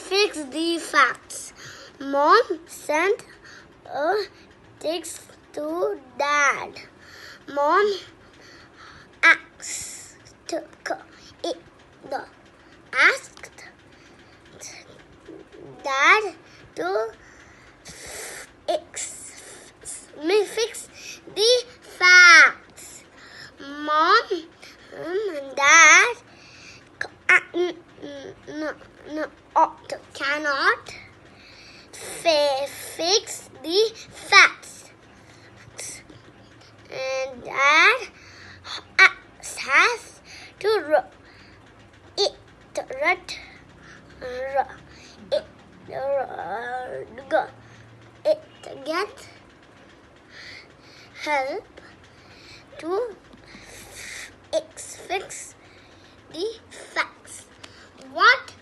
fix the facts. Mom sent a text to Dad. Mom asked Dad to fix the facts. Mom and Dad cannot fix the facts. And Dad has to get help to fix the facts. What